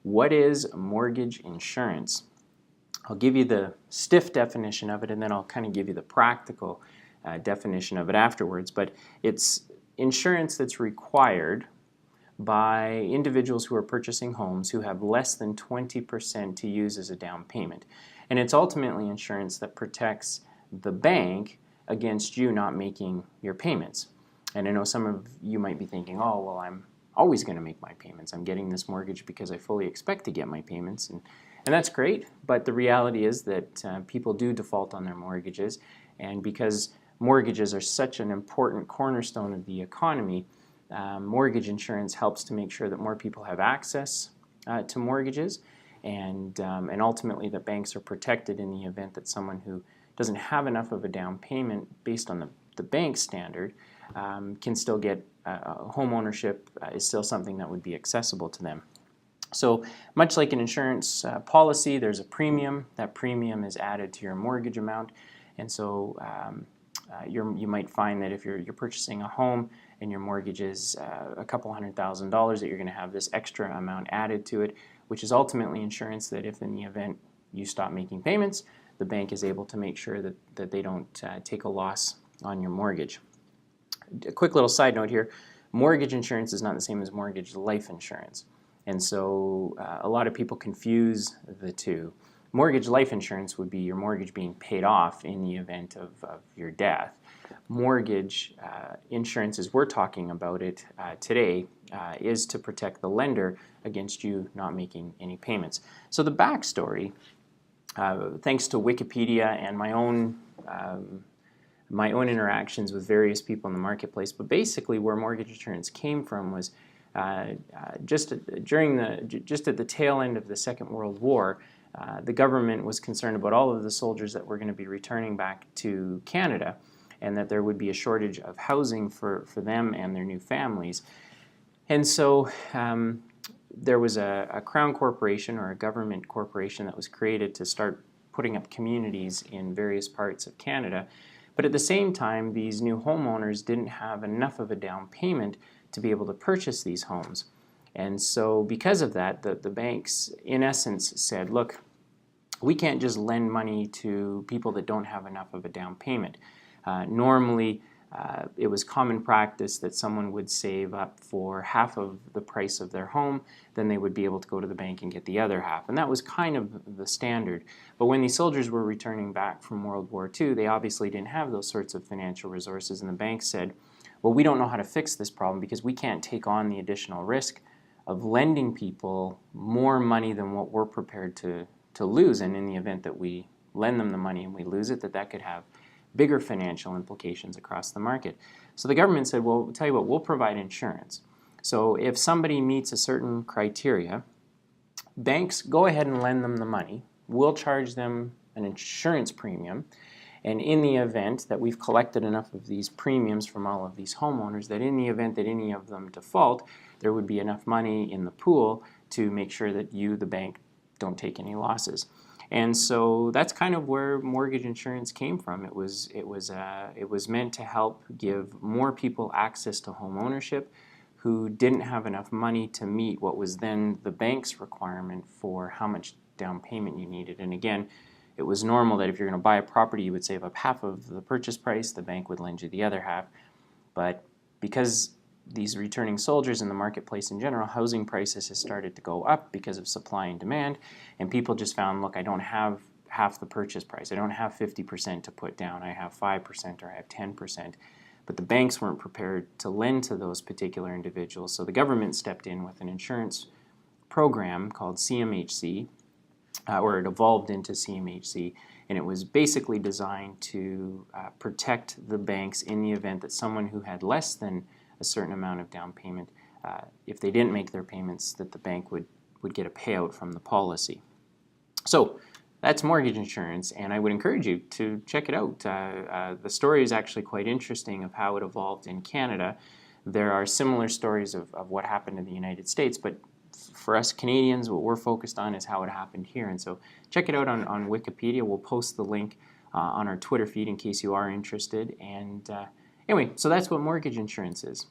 What is mortgage insurance? I'll give you the stiff definition of it, and then I'll kind of give you the practical definition of it afterwards. But it's insurance that's required by individuals who are purchasing homes who have less than 20% to use as a down payment. And it's ultimately insurance that protects the bank against you not making your payments. And I know some of you might be thinking, oh, well, I'm always going to make my payments. I'm getting this mortgage because I fully expect to get my payments. And that's great, but the reality is that people do default on their mortgages. And because mortgages are such an important cornerstone of the economy, mortgage insurance helps to make sure that more people have access to mortgages, and ultimately that banks are protected in the event that someone who doesn't have enough of a down payment based on the bank standard can still get home ownership is still something that would be accessible to them. So much like an insurance policy, there's a premium. That premium is added to your mortgage amount, and so you might find that if you're purchasing a home and your mortgage is a couple $100,000, that you're going to have this extra amount added to it, which is ultimately insurance that if in the event you stop making payments, the bank is able to make sure that they don't take a loss on your mortgage. A quick little side note here, mortgage insurance is not the same as mortgage life insurance. And so a lot of people confuse the two. Mortgage life insurance would be your mortgage being paid off in the event of your death. Mortgage insurance, as we're talking about it today, is to protect the lender against you not making any payments. So the backstory, thanks to Wikipedia and my own interactions with various people in the marketplace, but basically where mortgage insurance came from was just at the tail end of the Second World War. The government was concerned about all of the soldiers that were going to be returning back to Canada, and that there would be a shortage of housing for them and their new families. And so there was a crown corporation or a government corporation that was created to start putting up communities in various parts of Canada. But at the same time, these new homeowners didn't have enough of a down payment to be able to purchase these homes. And so because of that, the banks in essence said, look, we can't just lend money to people that don't have enough of a down payment. Normally, it was common practice that someone would save up for half of the price of their home, then they would be able to go to the bank and get the other half. And that was kind of the standard. But when these soldiers were returning back from World War II, they obviously didn't have those sorts of financial resources, and the bank said, well, we don't know how to fix this problem because we can't take on the additional risk of lending people more money than what we're prepared to lose. And in the event that we lend them the money and we lose it, that could have bigger financial implications across the market. So the government said, well, tell you what, we'll provide insurance. So if somebody meets a certain criteria, banks go ahead and lend them the money. We'll charge them an insurance premium. And in the event that we've collected enough of these premiums from all of these homeowners, that in the event that any of them default, there would be enough money in the pool to make sure that you, the bank, don't take any losses. And so that's kind of where mortgage insurance came from. It was meant to help give more people access to home ownership who didn't have enough money to meet what was then the bank's requirement for how much down payment you needed. And again, it was normal that if you're going to buy a property, you would save up half of the purchase price, the bank would lend you the other half. But because these returning soldiers in the marketplace in general, housing prices has started to go up because of supply and demand, and people just found, look, I don't have half the purchase price. I don't have 50% to put down. I have 5% or I have 10%. But the banks weren't prepared to lend to those particular individuals. So the government stepped in with an insurance program called CMHC, or it evolved into CMHC, and it was basically designed to protect the banks in the event that someone who had less than a certain amount of down payment, if they didn't make their payments, that the bank would get a payout from the policy. So that's mortgage insurance, and I would encourage you to check it out. The story is actually quite interesting of how it evolved in Canada. There are similar stories of what happened in the United States, but for us Canadians, what we're focused on is how it happened here. And so check it out on Wikipedia. We'll post the link on our Twitter feed in case you are interested. And anyway, so that's what mortgage insurance is.